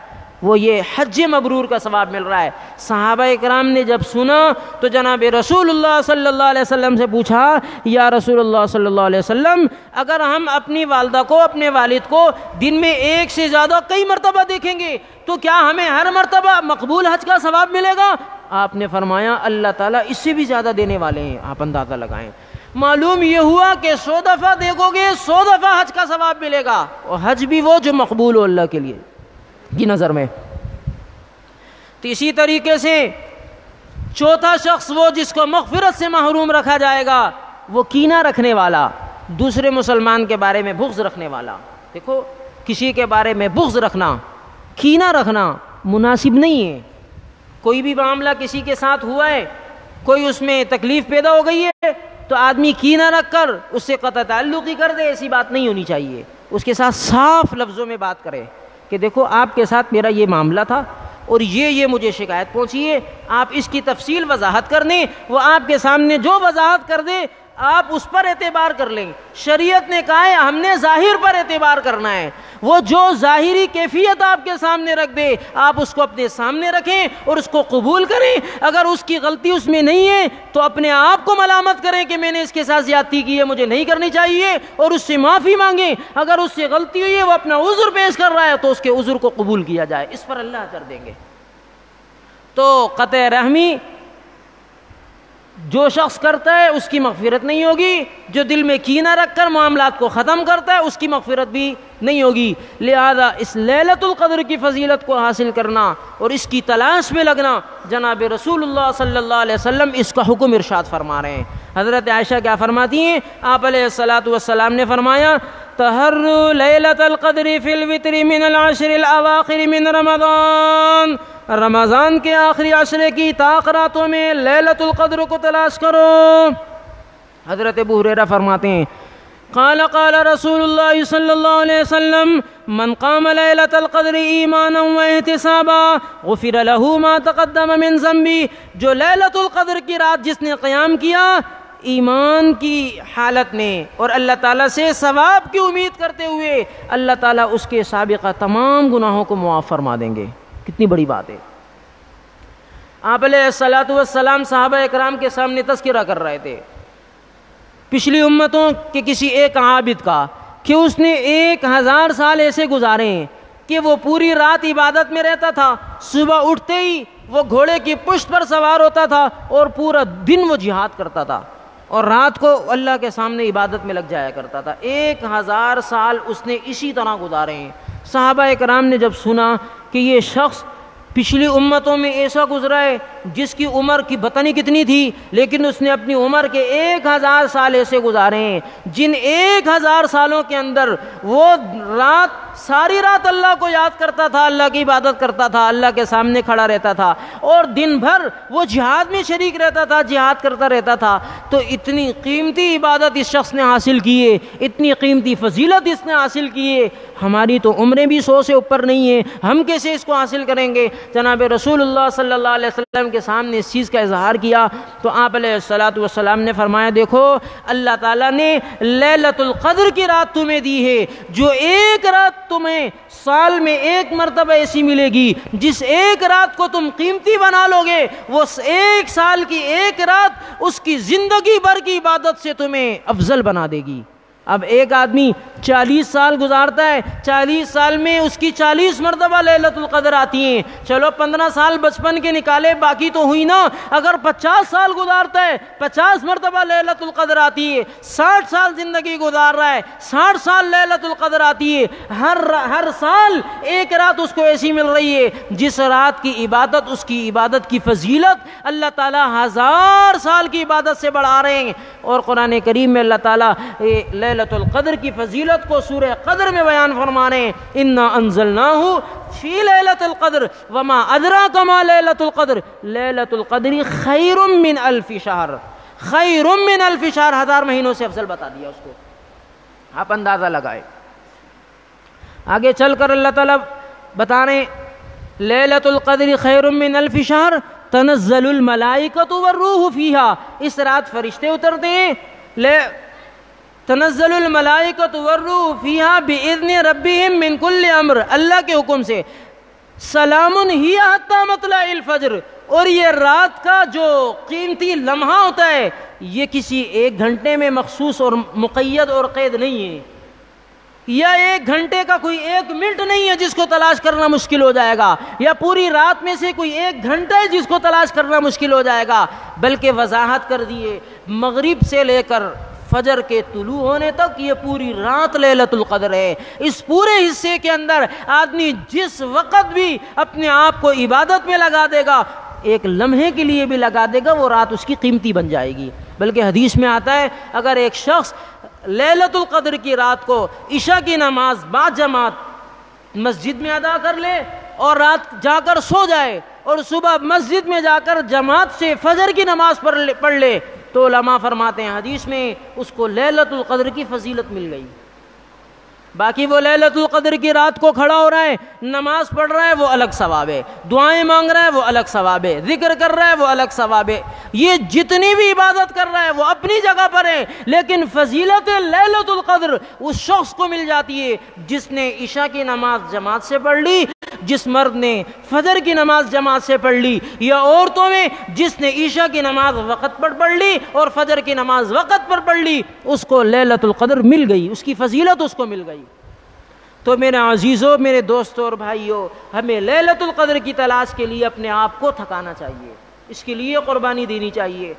وہ یہ حج مبرور کا ثواب مل رہا ہے۔ صحابہ کرام نے جب سنا تو جناب رسول اللہ صلی اللہ علیہ وسلم سے پوچھا، یا رسول اللہ صلی اللہ علیہ وسلم، اگر ہم اپنی والدہ کو، اپنے والد کو دن میں ایک سے زیادہ کئی مرتبہ دیکھیں گے تو کیا ہمیں ہر مرتبہ مقبول حج کا ثواب ملے گا؟ آپ نے فرمایا اللہ تعالیٰ اس سے بھی زیادہ دینے والے ہیں، آپ اندازہ لگائیں۔ معلوم یہ ہوا کہ 100 دفعہ دیکھو گے 100 دفعہ حج کا ثواب ملے گا، اور حج بھی وہ جو مقبول ہو اللہ کے لیے کی نظر میں۔ تو اسی طریقے سے چوتھا شخص وہ جس کو مغفرت سے محروم رکھا جائے گا، وہ کینہ رکھنے والا، دوسرے مسلمان کے بارے میں بغض رکھنے والا۔ دیکھو کسی کے بارے میں بغض رکھنا، کینہ رکھنا مناسب نہیں ہے۔ کوئی بھی معاملہ کسی کے ساتھ ہوا ہے، کوئی اس میں تکلیف پیدا ہو گئی ہے، تو آدمی کینہ رکھ کر اس سے قطع تعلق ہی کر دے، ایسی بات نہیں ہونی چاہیے۔ اس کے ساتھ صاف لفظوں میں بات کرے کہ دیکھو آپ کے ساتھ میرا یہ معاملہ تھا اور یہ مجھے شکایت پہنچی ہے، آپ اس کی تفصیل وضاحت کر دیں، وہ آپ کے سامنے جو وضاحت کر دے آپ اس پر اعتبار کر لیں. شریعت نے کہا ہے ہم نے ظاہر پر اعتبار کرنا ہے. وہ جو ظاہری کیفیت آپ کے سامنے رکھ دے آپ اس کو اپنے سامنے رکھیں اور اس کو قبول کریں. اگر اس کی غلطی اس میں نہیں ہے تو اپنے آپ کو ملامت کریں کہ میں نے اس کے ساتھ زیادتی کی ہے, مجھے نہیں کرنی چاہیے, اور اس سے معافی مانگیں. اگر اس سے غلطی ہوئی ہے وہ اپنا عذر پیش کر رہا ہے تو اس کے عذر کو قبول کیا جائے, اس پر اللہ کر دیں گے. تو قطع رحمی جو شخص کرتا ہے اس کی مغفرت نہیں ہوگی, جو دل میں کینہ رکھ کر معاملات کو ختم کرتا ہے اس کی مغفرت بھی نہیں ہوگی. لہذا اس لیلۃ القدر کی فضیلت کو حاصل کرنا اور اس کی تلاش میں لگنا, جناب رسول اللہ صلی اللہ علیہ وسلم اس کا حکم ارشاد فرما رہے ہیں. حضرت عائشہ کیا فرماتی ہیں؟ آپ علیہ الصلوۃ والسلام نے فرمایا تحروا لیلۃ القدر فی الوتر من العشر الاواخر من رمضان, رمضان کے آخری عشرے کی طاق راتوں میں لیلۃ القدر کو تلاش کرو. حضرت ابو ہریرہ فرماتے ہیں قال قال رسول اللہ صلی اللہ علیہ وسلم من قام لیلۃ القدر ایمانا واحتسابا غفر له ما تقدم من ذنبه, جو لیلۃ القدر کی رات جس نے قیام کیا ایمان کی حالت میں اور اللہ تعالیٰ سے ثواب کی امید کرتے ہوئے, اللہ تعالیٰ اس کے سابقہ تمام گناہوں کو معاف فرما دیں گے. کتنی بڑی بات ہے. آپ علیہ الصلوۃ والسلام صحابہ اکرام کے سامنے تذکرہ کر رہے تھے پچھلی امتوں کے کسی ایک عابد کا کہ اس نے 1000 سال ایسے گزارے ہیں کہ وہ پوری رات عبادت میں رہتا تھا, صبح اٹھتے ہی وہ گھوڑے کی پشت پر سوار ہوتا تھا اور پورا دن وہ جہاد کرتا تھا اور رات کو اللہ کے سامنے عبادت میں لگ جایا کرتا تھا. 1000 سال اس نے اسی طرح گزارے ہیں. صحابہ اکرام نے جب سنا کہ یہ شخص پچھلی امتوں میں ایسا گزرا ہے جس کی عمر کی پتہ نہیں کتنی تھی, لیکن اس نے اپنی عمر کے 1000 سال ایسے گزارے ہیں جن 1000 سالوں کے اندر وہ ساری رات اللہ کو یاد کرتا تھا, اللہ کی عبادت کرتا تھا, اللہ کے سامنے کھڑا رہتا تھا, اور دن بھر وہ جہاد میں شریک رہتا تھا, جہاد کرتا رہتا تھا. تو اتنی قیمتی عبادت اس شخص نے حاصل کی ہے, اتنی قیمتی فضیلت اس نے حاصل کی ہے. ہماری تو عمریں بھی 100 سے اوپر نہیں ہیں, ہم کیسے اس کو حاصل کریں گے؟ جناب رسول اللہ صلی اللہ علیہ وسلم کے سامنے اس چیز کا اظہار کیا تو آپ علیہ الصلوۃ والسلام نے فرمایا دیکھو اللہ تعالیٰ نے لیلۃ القدر کی رات تمہیں دی ہے, جو ایک رات تمہیں سال میں ایک مرتبہ ایسی ملے گی جس ایک رات کو تم قیمتی بنا لو گے, وہ 1 سال کی ایک رات اس کی زندگی بھر کی عبادت سے تمہیں افضل بنا دے گی. اب ایک آدمی 40 سال گزارتا ہے, 40 سال میں اس کی 40 مرتبہ لیلۃ القدر آتی ہیں. چلو 15 سال بچپن کے نکالے, باقی تو ہوئی نا. اگر 50 سال گزارتا ہے 50 مرتبہ لیلۃ القدر آتی ہے. 60 سال زندگی گزار رہا ہے, 60 سال لیلۃ القدر آتی ہے. ہر سال ایک رات اس کو ایسی مل رہی ہے جس رات کی عبادت, اس کی عبادت کی فضیلت اللہ تعالیٰ 1000 سال کی عبادت سے بڑھا رہے ہیں. اور قرآن کریم میں اللہ تعالیٰ لیلۃ القدر کی فضیلت کو سورہ قدر میں بیان فرما رہے ہیں انا انزلناہ فی لیلۃ القدر وما ادراک ما لیلۃ القدر لیلۃ القدر خیر من 1000 شہر, خیر من 1000 شہر, 1000 مہینوں سے افضل بتا دیا اس کو. آپ اندازہ لگائے. آگے چل کر اللہ تعالیٰ بتا رہے ہیں لیلۃ القدر خیر من 1000 شہر تنزل الملائکۃ والروح فیہا, اس رات فرشتے اترتے ہیں. تنزل الملائکۃ والروح فیہا باذن ربہم من کل امر, اللہ کے حکم سے. سلام ہی حتی مطلع الفجر, اور یہ رات کا جو قیمتی لمحہ ہوتا ہے یہ کسی 1 گھنٹے میں مخصوص اور مقید اور قید نہیں ہے, یا 1 گھنٹے کا کوئی 1 منٹ نہیں ہے جس کو تلاش کرنا مشکل ہو جائے گا, یا پوری رات میں سے کوئی 1 گھنٹہ ہے جس کو تلاش کرنا مشکل ہو جائے گا. بلکہ وضاحت کر دیے مغرب سے لے کر فجر کے طلوع ہونے تک یہ پوری رات لیلۃ القدر ہے. اس پورے حصے کے اندر آدمی جس وقت بھی اپنے آپ کو عبادت میں لگا دے گا, 1 لمحے کے لیے بھی لگا دے گا, وہ رات اس کی قیمتی بن جائے گی. بلکہ حدیث میں آتا ہے اگر ایک شخص لیلۃ القدر کی رات کو عشاء کی نماز بعد جماعت مسجد میں ادا کر لے اور رات جا کر سو جائے اور صبح مسجد میں جا کر جماعت سے فجر کی نماز پڑھ لے, تو علماء فرماتے ہیں حدیث میں اس کو لیلۃ القدر کی فضیلت مل گئی. باقی وہ لیلۃ القدر کی رات کو کھڑا ہو رہا ہے، نماز پڑھ رہا ہے، وہ الگ ثواب ہے، دعائیں مانگ رہا ہے وہ الگ ثواب ہے، ذکر کر رہا ہے وہ الگ ثواب ہے، یہ جتنی بھی عبادت کر رہا ہے وہ اپنی جگہ پر ہے، لیکن فضیلت لیلۃ القدر اس شخص کو مل جاتی ہے جس نے عشاء کی نماز جماعت سے پڑھ لی، جس مرد نے فجر کی نماز جماعت سے پڑھ لی، یا عورتوں میں جس نے عشاء کی نماز وقت پر پڑھ لی اور فجر کی نماز وقت پر پڑھ لی، اس کو لیلۃ القدر مل گئی، اس کی فضیلت اس کو مل گئی۔ تو میرے عزیزوں، میرے دوستوں اور بھائیوں، ہمیں لیلۃ القدر کی تلاش کے لیے اپنے آپ کو تھکانا چاہیے، اس کے لیے قربانی دینی چاہیے۔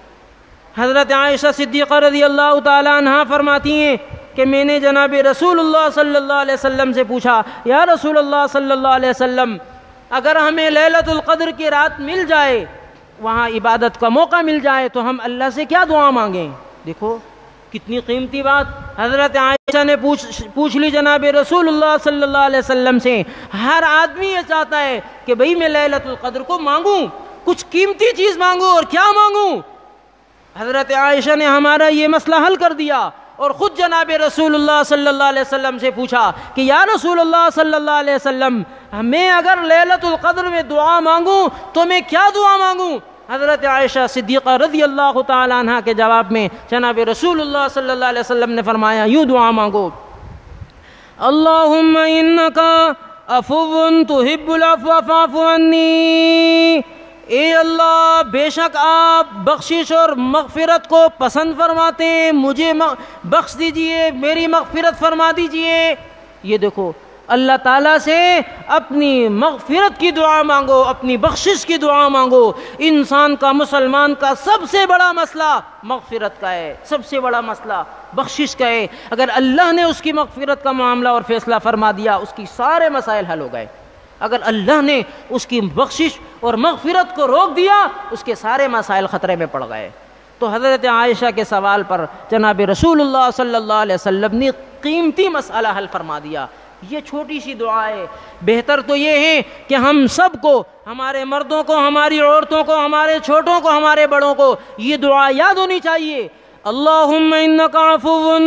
حضرت عائشہ صدیقہ رضی اللہ تعالی عنہا فرماتی ہیں کہ میں نے جناب رسول اللہ صلی اللہ علیہ وسلم سے پوچھا، یا رسول اللہ صلی اللہ علیہ وسلم، اگر ہمیں لیلۃ القدر کی رات مل جائے، وہاں عبادت کا موقع مل جائے، تو ہم اللہ سے کیا دعا مانگیں؟ دیکھو کتنی قیمتی بات حضرت عائشہ نے پوچھ لی جناب رسول اللہ صلی اللہ علیہ وسلم سے۔ ہر آدمی یہ چاہتا ہے کہ بھئی میں لیلۃ القدر کو مانگوں، کچھ قیمتی چیز مانگوں، اور کیا مانگوں؟ حضرت عائشہ نے ہمارا یہ مسئلہ حل کر دیا اور خود جناب رسول اللہ صلی اللہ علیہ وسلم سے پوچھا کہ یا رسول اللہ صلی اللہ علیہ وسلم، میں اگر لیلۃ القدر میں دعا مانگوں تو میں کیا دعا مانگوں؟ حضرت عائشہ صدیقہ رضی اللہ تعالی عنہ کے جواب میں جناب رسول اللہ صلی اللہ علیہ وسلم نے فرمایا، یوں دعا مانگو، اللہم انکا عفو تحب العفو فاعف عنی، اے اللہ بے شک آپ بخشش اور مغفرت کو پسند فرماتے ہیں، مجھے بخش دیجئے، میری مغفرت فرما دیجئے۔ یہ دیکھو اللہ تعالیٰ سے اپنی مغفرت کی دعا مانگو، اپنی بخشش کی دعا مانگو۔ انسان کا، مسلمان کا سب سے بڑا مسئلہ مغفرت کا ہے، سب سے بڑا مسئلہ بخشش کا ہے۔ اگر اللہ نے اس کی مغفرت کا معاملہ اور فیصلہ فرما دیا، اس کی سارے مسائل حل ہو گئے۔ اگر اللہ نے اس کی بخشش اور مغفرت کو روک دیا، اس کے سارے مسائل خطرے میں پڑ گئے۔ تو حضرت عائشہ کے سوال پر جناب رسول اللہ صلی اللہ علیہ وسلم نے قیمتی مسئلہ حل فرما دیا۔ یہ چھوٹی سی دعا ہے، بہتر تو یہ ہے کہ ہم سب کو، ہمارے مردوں کو، ہماری عورتوں کو، ہمارے چھوٹوں کو، ہمارے بڑوں کو یہ دعا یاد ہونی چاہیے، اللہم انک عفو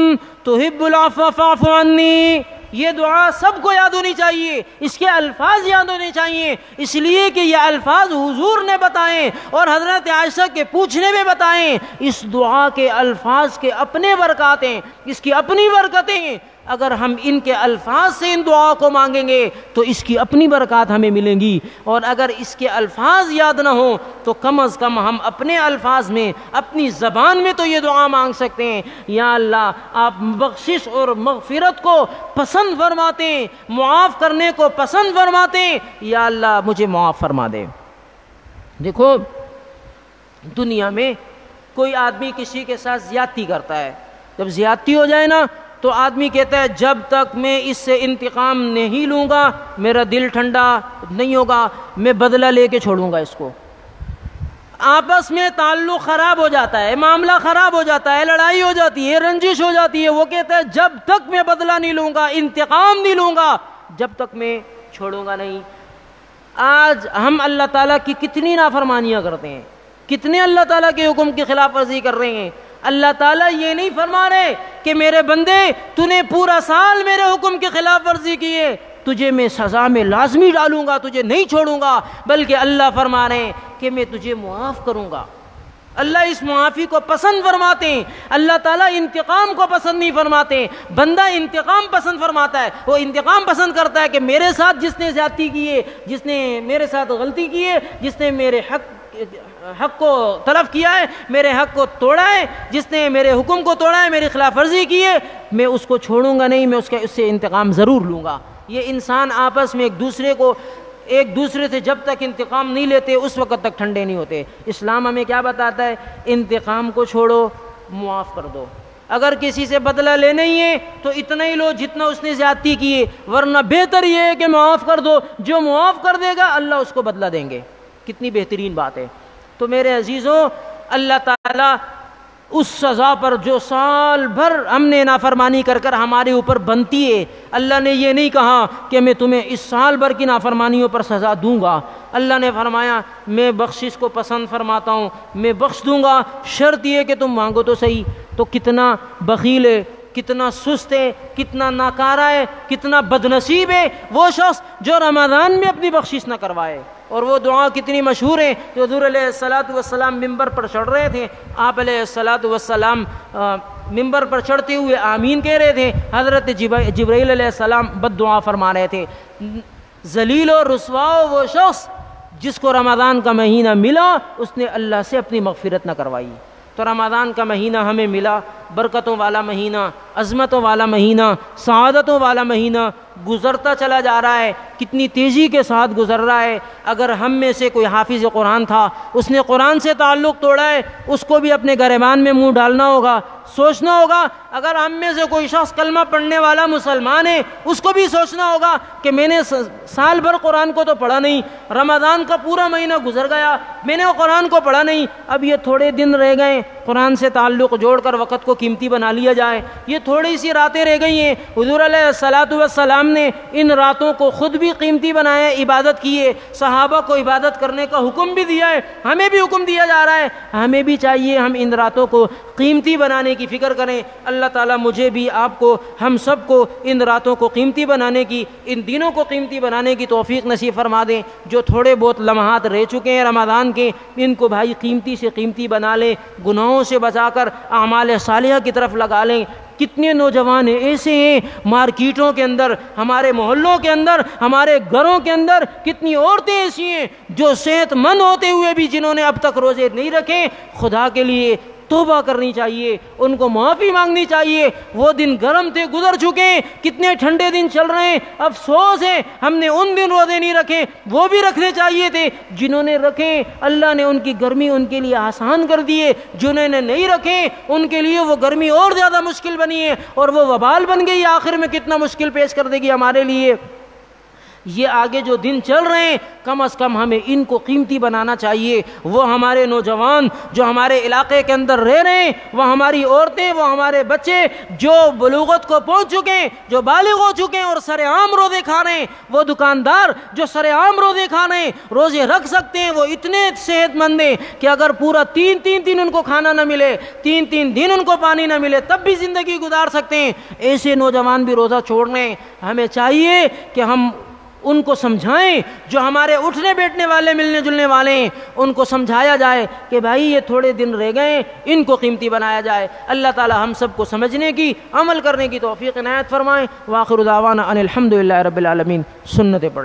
تحب العفو فاعف عنی۔ یہ دعا سب کو یاد ہونی چاہیے، اس کے الفاظ یاد ہونے چاہیے، اس لیے کہ یہ الفاظ حضور نے بتائیں اور حضرت عائشہ کے پوچھنے میں بتائیں۔ اس دعا کے الفاظ کے اپنے برکات ہیں، اس کی اپنی برکتیں ہیں۔ اگر ہم ان کے الفاظ سے ان دعا کو مانگیں گے تو اس کی اپنی برکات ہمیں ملیں گی، اور اگر اس کے الفاظ یاد نہ ہوں تو کم از کم ہم اپنے الفاظ میں، اپنی زبان میں تو یہ دعا مانگ سکتے ہیں، یا اللہ آپ بخشش اور مغفرت کو پسند فرماتے ہیں، معاف کرنے کو پسند فرماتے ہیں، یا اللہ مجھے معاف فرما دے۔ دیکھو دنیا میں کوئی آدمی کسی کے ساتھ زیادتی کرتا ہے، جب زیادتی ہو جائے نا تو آدمی کہتا ہے جب تک میں اس سے انتقام نہیں لوں گا میرا دل ٹھنڈا نہیں ہوگا، میں بدلہ لے کے چھوڑوں گا اس کو۔ آپس میں تعلق خراب ہو جاتا ہے، معاملہ خراب ہو جاتا ہے، لڑائی ہو جاتی ہے، رنجش ہو جاتی ہے، وہ کہتا ہے جب تک میں بدلہ نہیں لوں گا، انتقام نہیں لوں گا، جب تک میں چھوڑوں گا نہیں۔ آج ہم اللہ تعالیٰ کی کتنی نافرمانیاں کرتے ہیں، کتنے اللہ تعالیٰ کے حکم کی خلاف ورزی کر رہے ہیں۔ اللہ تعالیٰ یہ نہیں فرما رہے کہ میرے بندے تو نے پورا سال میرے حکم کی خلاف ورزی کی ہے، تجھے میں سزا میں لازمی ڈالوں گا، تجھے نہیں چھوڑوں گا، بلکہ اللہ فرما رہے ہیں کہ میں تجھے معاف کروں گا۔ اللہ اس معافی کو پسند فرماتے ہیں، اللہ تعالیٰ انتقام کو پسند نہیں فرماتے۔ بندہ انتقام پسند فرماتا ہے، وہ انتقام پسند کرتا ہے کہ میرے ساتھ جس نے زیادتی کی ہے، جس نے میرے ساتھ غلطی کی ہے، جس نے میرے حق کو تلف کیا ہے، میرے حق کو توڑا ہے، جس نے میرے حکم کو توڑا ہے، میری خلاف ورزی کی ہے، میں اس کو چھوڑوں گا نہیں، میں اس سے انتقام ضرور لوں گا۔ یہ انسان آپس میں ایک دوسرے سے جب تک انتقام نہیں لیتے اس وقت تک ٹھنڈے نہیں ہوتے۔ اسلام ہمیں کیا بتاتا ہے؟ انتقام کو چھوڑو، معاف کر دو۔ اگر کسی سے بدلہ لینا ہی ہے تو اتنا ہی لو جتنا اس نے زیادتی کی ہے، ورنہ بہتر یہ ہے کہ معاف کر دو۔ جو معاف کر دے گا اللہ اس کو بدلہ دیں گے۔ کتنی بہترین بات ہے۔ تو میرے عزیزوں، اللہ تعالیٰ اس سزا پر جو سال بھر ہم نے نافرمانی کر کر ہمارے اوپر بنتی ہے، اللہ نے یہ نہیں کہا کہ میں تمہیں اس سال بھر کی نافرمانیوں پر سزا دوں گا۔ اللہ نے فرمایا میں بخشش کو پسند فرماتا ہوں، میں بخش دوں گا، شرط یہ کہ تم مانگو تو صحیح۔ تو کتنا بخیل ہے، کتنا سست ہے، کتنا ناکارہ ہے، کتنا بدنصیب ہے وہ شخص جو رمضان میں اپنی بخشش نہ کروائے۔ اور وہ دعا کتنی مشہور ہے کہ حضور علیہ الصلاۃ والسلام ممبر پر چڑھ رہے تھے، آپ علیہ الصلاۃ والسلام ممبر پر چڑھتے ہوئے آمین کہہ رہے تھے، حضرت جبرائیل علیہ السلام بد دعا فرما رہے تھے۔ ذلیل و رسوا وہ شخص جس کو رمضان کا مہینہ ملا، اس نے اللہ سے اپنی مغفرت نہ کروائی۔ تو رمضان کا مہینہ ہمیں ملا، برکتوں والا مہینہ، عظمتوں والا مہینہ، سعادتوں والا مہینہ، گزرتا چلا جا رہا ہے، کتنی تیزی کے ساتھ گزر رہا ہے۔ اگر ہم میں سے کوئی حافظ قرآن تھا، اس نے قرآن سے تعلق توڑا ہے، اس کو بھی اپنے گریبان میں منہ ڈالنا ہوگا، سوچنا ہوگا۔ اگر ہم میں سے کوئی شخص کلمہ پڑھنے والا مسلمان ہے، اس کو بھی سوچنا ہوگا کہ میں نے سال بھر قرآن کو تو پڑھا نہیں، رمضان کا پورا مہینہ گزر گیا، میں نے قرآن کو پڑھا نہیں، اب یہ تھوڑے دن رہ گئے، قرآن سے تعلق جوڑ کر وقت کو قیمتی بنا لیا جائے۔ یہ تھوڑی سی راتیں رہ گئی ہیں، حضور علیہ الصلاۃ والسلام نے ان راتوں کو خود بھی قیمتی بنایا، عبادت کی ہے، صحابہ کو عبادت کرنے کا حکم بھی دیا ہے، ہمیں بھی حکم دیا جا رہا ہے، ہمیں بھی چاہیے ہم ان راتوں کو قیمتی بنانے کی فکر کریں۔ اللہ تعالیٰ مجھے بھی، آپ کو، ہم سب کو ان راتوں کو قیمتی بنانے کی، ان دنوں کو قیمتی بنانے کی توفیق نصیب فرما دیں۔ جو تھوڑے بہت لمحات رہ چکے ہیں رمضان کے، ان کو بھائی قیمتی سے قیمتی بنا لیں، گناہوں سے بچا کر اعمال صالحہ کی طرف لگا لیں۔ کتنے نوجوان ایسے ہیں مارکیٹوں کے اندر، ہمارے محلوں کے اندر، ہمارے گھروں کے اندر، کتنی عورتیں ایسی ہیں جو صحت مند ہوتے ہوئے بھی جنہوں نے اب تک روزے نہیں رکھے، خدا کے لیے توبہ کرنی چاہیے، ان کو معافی مانگنی چاہیے۔ وہ دن گرم تھے، گزر چکے ہیں، کتنے ٹھنڈے دن چل رہے ہیں، افسوس ہے ہم نے ان دن روزے نہیں رکھے، وہ بھی رکھنے چاہیے تھے۔ جنہوں نے رکھے اللہ نے ان کی گرمی ان کے لیے آسان کر دی ہے، جنہوں نے نہیں رکھے ان کے لیے وہ گرمی اور زیادہ مشکل بنی ہے اور وہ وبال بن گئی، آخر میں کتنا مشکل پیش کر دے گی ہمارے لیے۔ یہ آگے جو دن چل رہے ہیں کم از کم ہمیں ان کو قیمتی بنانا چاہیے۔ وہ ہمارے نوجوان جو ہمارے علاقے کے اندر رہ رہے ہیں، وہ ہماری عورتیں، وہ ہمارے بچے جو بلوغت کو پہنچ چکے ہیں، جو بالغ ہو چکے ہیں اور سر عام روزے کھا رہے ہیں، وہ دکاندار جو سر عام روزے کھا رہے ہیں، روزے رکھ سکتے ہیں، وہ اتنے صحت مند ہیں کہ اگر پورا تین دن ان کو کھانا نہ ملے، تین دن ان کو پانی نہ ملے، تب بھی زندگی گزار سکتے ہیں۔ ایسے نوجوان بھی روزہ چھوڑ رہے ہیں۔ ہمیں چاہیے کہ ہم ان کو سمجھائیں، جو ہمارے اٹھنے بیٹھنے والے ملنے جلنے والے ہیں، ان کو سمجھایا جائے کہ بھائی یہ تھوڑے دن رہ گئے، ان کو قیمتی بنایا جائے۔ اللہ تعالی ہم سب کو سمجھنے کی، عمل کرنے کی توفیق عنایت فرمائیں۔ وآخر دعوانا ان الحمد للہ رب العالمین۔ سنتیں پڑھ